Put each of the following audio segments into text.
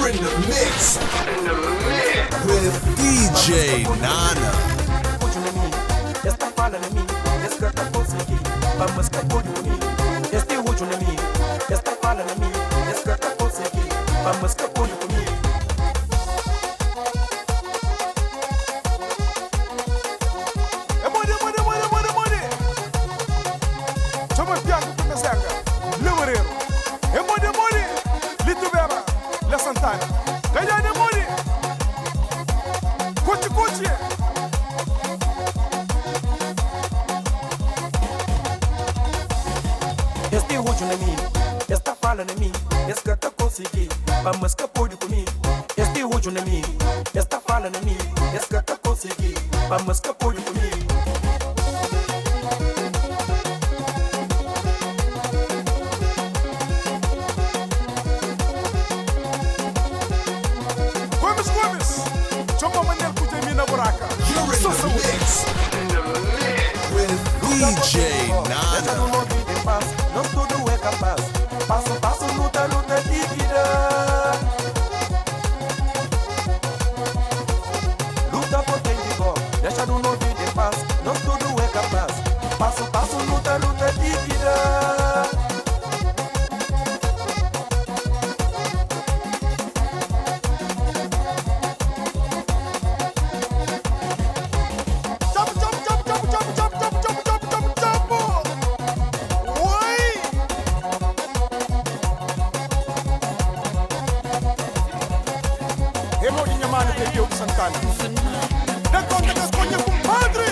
You're in the mix. With DJ Nana. Esta fala na mim, esta tá consegui. Vamos que pode unir. Este rujo na mim, esta fala na mim, esta tá consegui. Vamos que pode unir. É money. Chama piano que me serga. Leoreiro. É money. Lito Vera, La Santana. Ganha de money. Cuti. Este rujo na mim, esta fala na mim, esta tá consegui. Vamos que pode comigo. Este rujo na mim, esta fala na mim, esta tá consegui. Vamos que pode comigo. Gomes, chama Manel puja mina buraca. You're in the mix. With DJ Nana. Não tudo é capaz. Passo a passo, luta líquida. Luta potente, bom. Deixa no ouvido em paz. Não tudo é capaz. Passo a passo, luta líquida. Santana. Da conta que escolha compadre.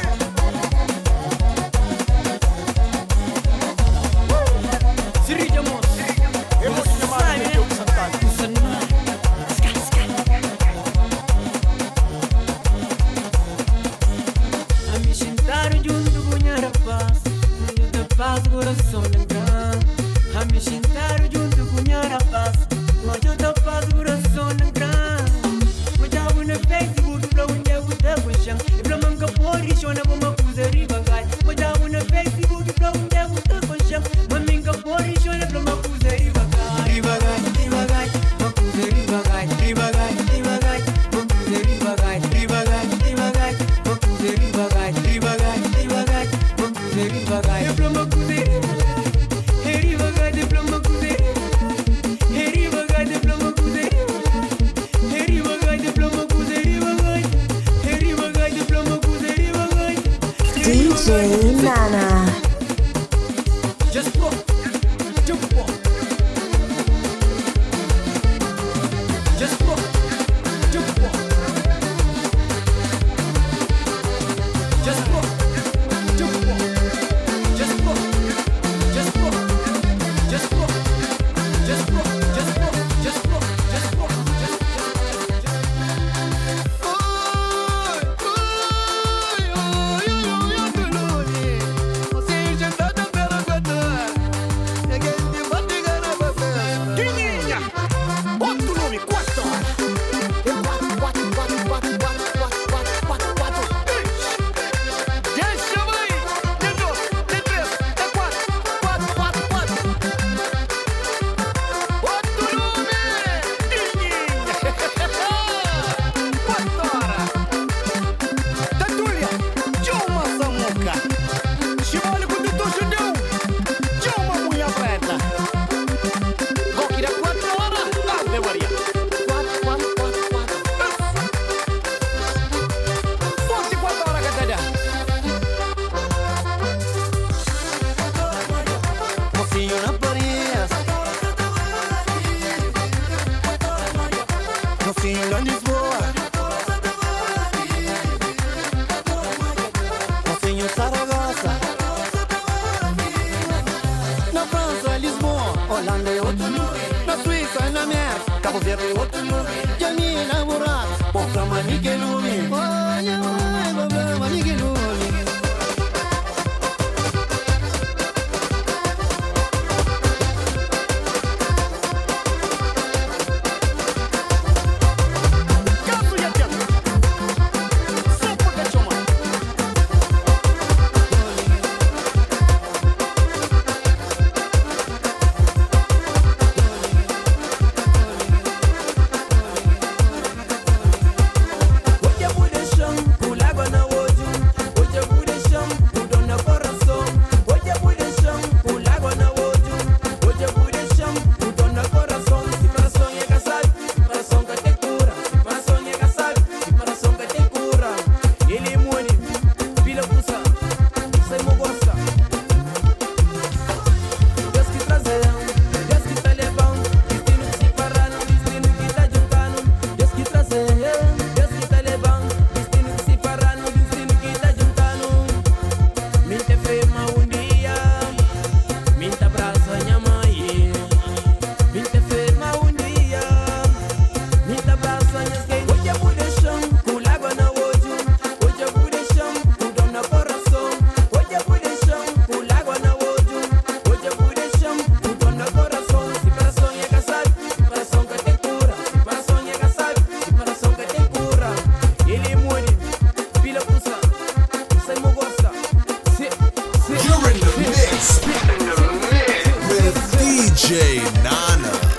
Sirija Mos. Eu vou te chamar de Diogo Santana. A me sentar junto com a rapaz, junto paz coração não. A me sentar junto com a rapaz, junto paz coração não. Facebook flow in there with the question. If the man can pour it, show never more to the river guy. But I want a Facebook flow in there with the question. Man, make a pour it, show never more to the river guy. River guy, more to the river guy. River guy, more to the river guy. River guy, more to the river guy. River guy, more to the river guy. Diploma to the river guy. Hey, river guy, diploma to the river guy. Hey, river guy, diploma to the river guy. Hey, river guy, diploma to the river guy. Hey, river guy, diploma to the river guy. DJ Nana. Just walk, jump walk. Just walk, jump walk. Just walk, jump walk. Just walk, just walk. Just walk, just walk, just walk, just walk, just walk, Mix with DJ Nana.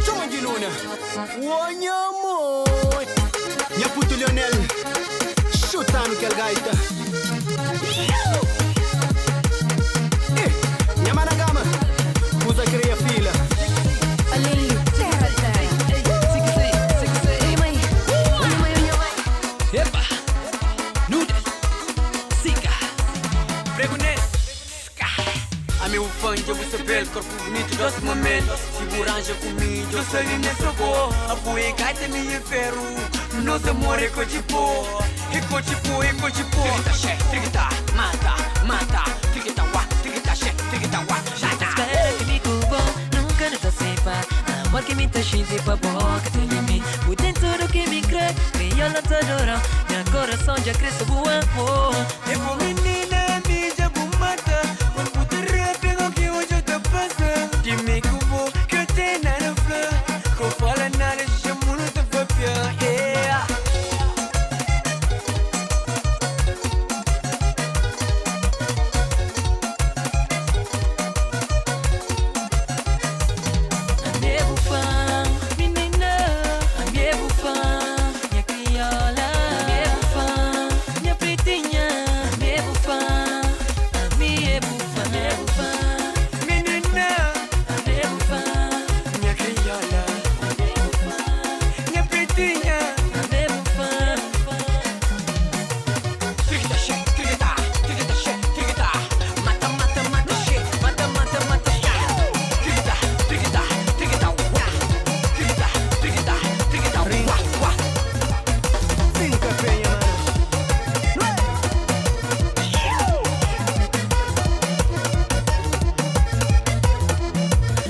Chama de luna. Olha, amor. Minha puto Lionel. Chutando que gaita. Minha mana gama. Usa creia fila. Epa! Nude! Siga! Pregoné! A meu fã, eu vou saber, corpo bonito, doce momento. Seguranja comigo, eu sou nesse gol. A poeira cai de mim ferro. Nosso amor é cotipo. É cotipo, é cotipo. Triguita, che, triguita, mata, mata. Triguita, wa, triguita, che, triguita, wa, chata. Espera que me cubo, nunca não tá sem par. Amor que me tá cheio pra boca de mim. Por dentro do que me crê, eu não tô adorando. Meu coração já cresce boa. É bom menina, mídia, bom mata. Quando puta pega o que hoje eu tô passando. Que me cubo, que eu tenho nada flor. Que eu falo nada, chamo no teu papel. Yeah.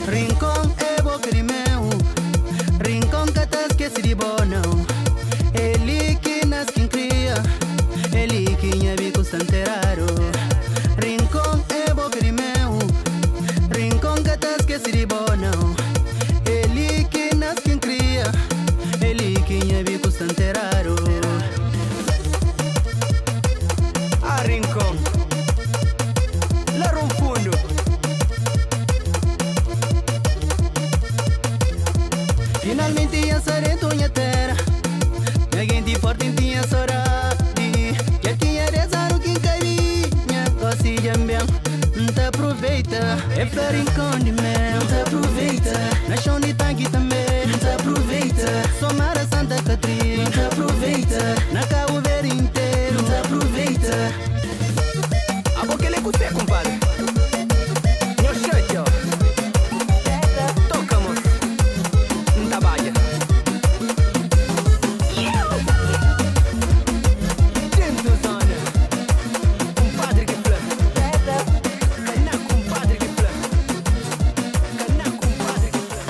Rincón evo crimeu, rincón catas que se dibono. Eli que nas quem cria, eli que nha bico santeraro. Rincón evo crimeu, rincón catas que se dibono. Eli que nas quem cria, eli que nha bico santeraro. A rincón. La romfundo. Finalmente ia sarei tua terra. Ninguém te forte tinha soradi. Que tinha rezado quem carinha. Você também não aproveita. É pra rincão de mel, não aproveita. Na chão de tanque também, não aproveita. Somara Santa Catarina, não aproveita. Na Cabo Verde inteiro, não aproveita. A boca ele é você, compadre. No shut, yo. Toca, moço. Trabalha. Dentro da zona. Compadre que flã. Cana, compadre que flã. Cana, compadre que flã.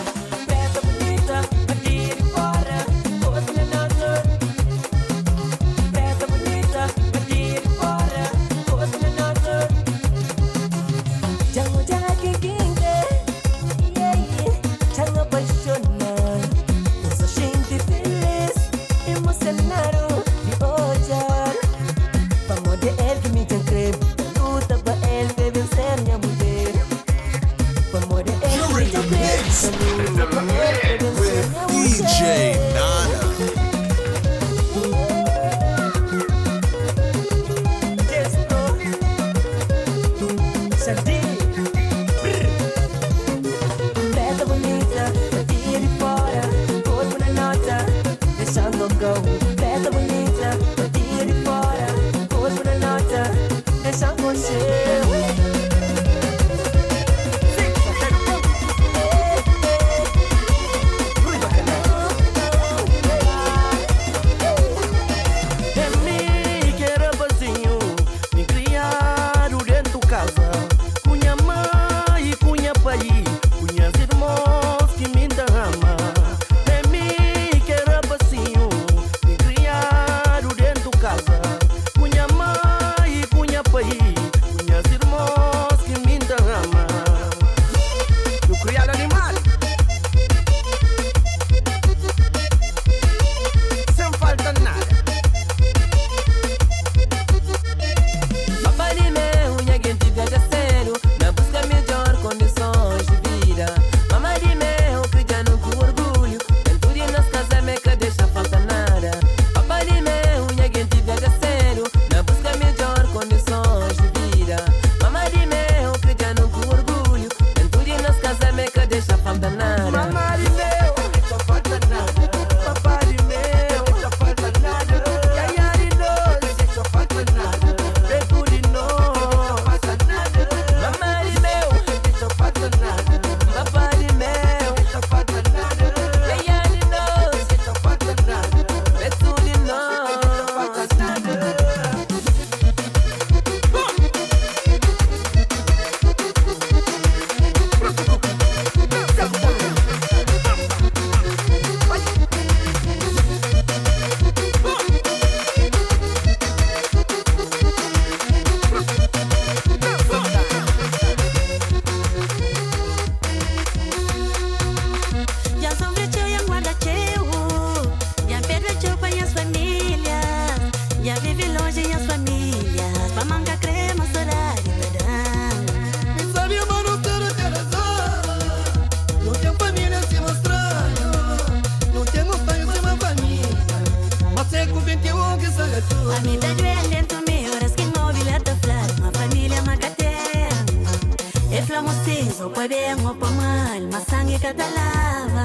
Foi bem ou para mal, mas sangue catalava.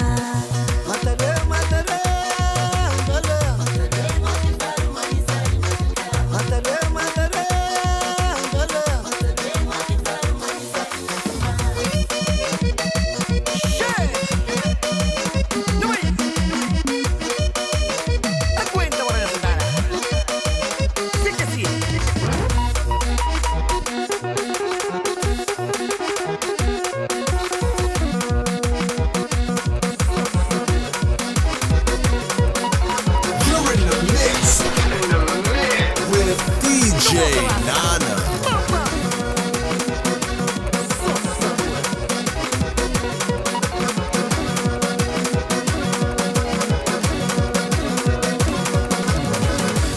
Matare, matare, matare, matare, matare. DJ Nana.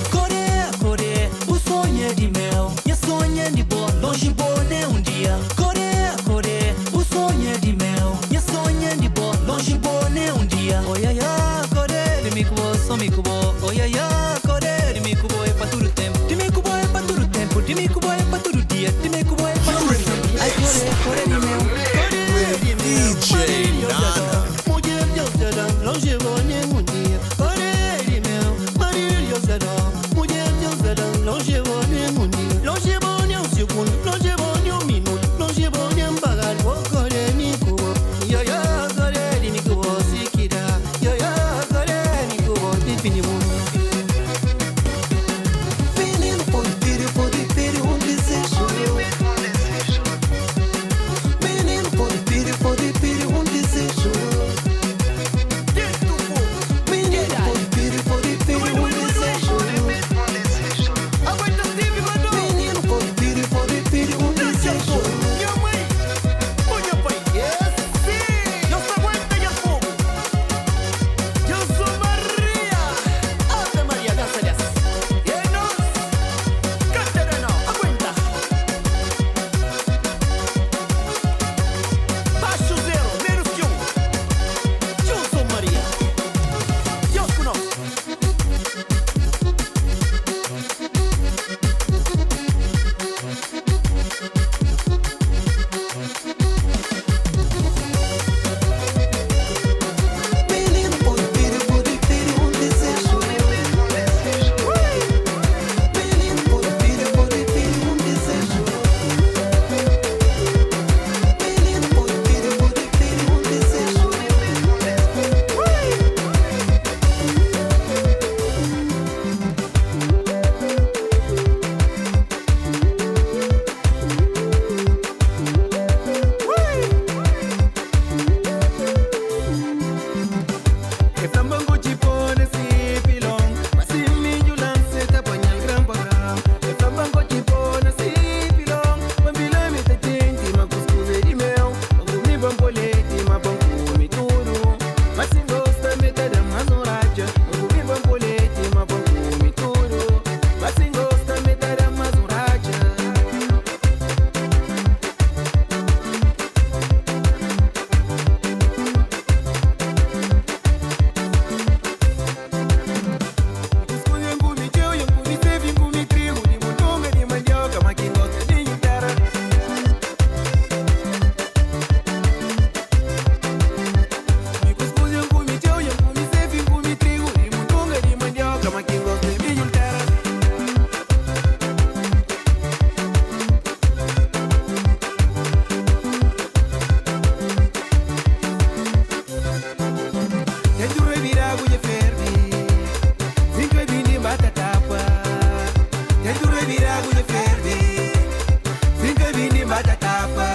Coreia, Coreia, o sonho é de mel e a sonho é de boa, longe boa de dia. Coreia, Coreia, o sonho é de mel e a sonho é de boa, longe boa de dia. Oi, ai, ai, Coreia, de mico boa, só mico boa. Oi, ai, ai, Coreia, de mico boa é para todo tempo. De mico boa é para todo tempo, de mico boa é para todo dia. De mico boa é para todo tempo. Ai, Coreia, Coreia de mel, Coreia de mel. DJ Nana. Mulher de Ocean, longe boa nenhum dia. Coreia de mel, Maria de Ocean. Mulher de Ocean, longe boa nenhum dia. Longe boa nenhum segundo, longe boa nenhum minuto. Longe boa nenhum bagar, oh Coreia me cubo. Ya ya, Coreia de me cubo, se quira. Ya ya, Coreia me cubo, de finimo. Menino pode pedir um desejo. Menino pode pedir um desejo. Menino pode pedir um desejo. Menino pode pedir um desejo. Ave Maria, dança dessa. Baixo zero, menos que um. Eu sou Maria. Eu conosco. Menino pode pedir um desejo. Menino pode pedir um desejo. Menino pode pedir um desejo. E flambango chipone si pilong, masimi julan se tapanya gran pagram. E flambango chipone si pilong, mambila mi te tinti ma kuskuze di mel, ngumi bamboleti ma bangu mi turu. Masingo sta meta da mazuraja, ngumi bamboleti ma bangu mi turu. Masingo sta meta da mazuraja. Escolhe ngumi teu, ngumi teve, ngumi trigo, de mutunga, de mandioca, mas quem gosta de guitarra. Escolhe ngumi teu, ngumi teve, ngumi trigo, de mutunga, de mandioca, mas quem gosta de guitarra. Tentu revira buye ferdi. Finché vini batatapa. Tentu revira buye ferdi. Finché vini batatapa.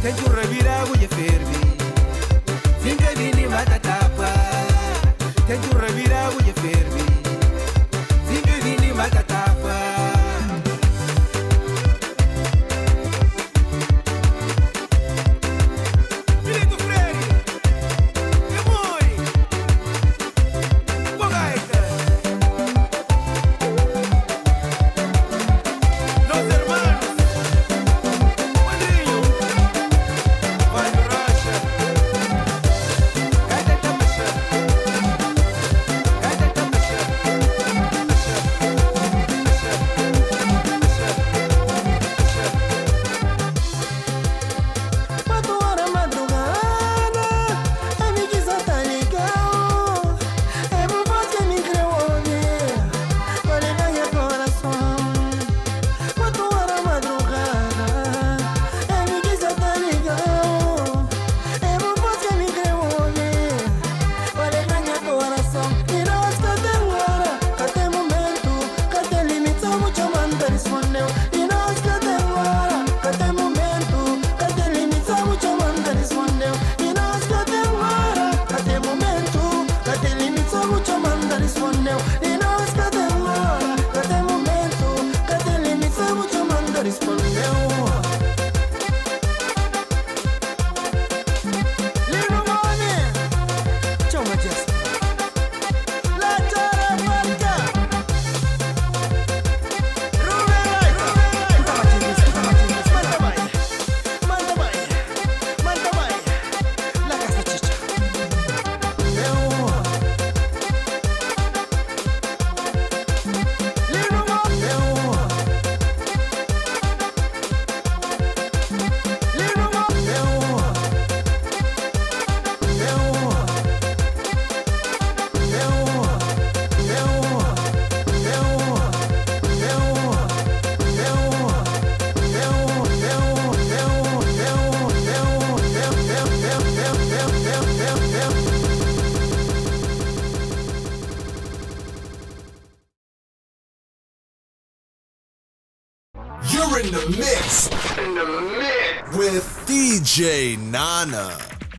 Tentu revira buye ferdi. Finché vini batatapa. Tentu revira buye ferdi. Finché vini batatapa. Filho do Freire, é moi. Bogaita. Los hermanos. Padrinho. Vai do Racha. Canta You're in the mix. With DJ Nana.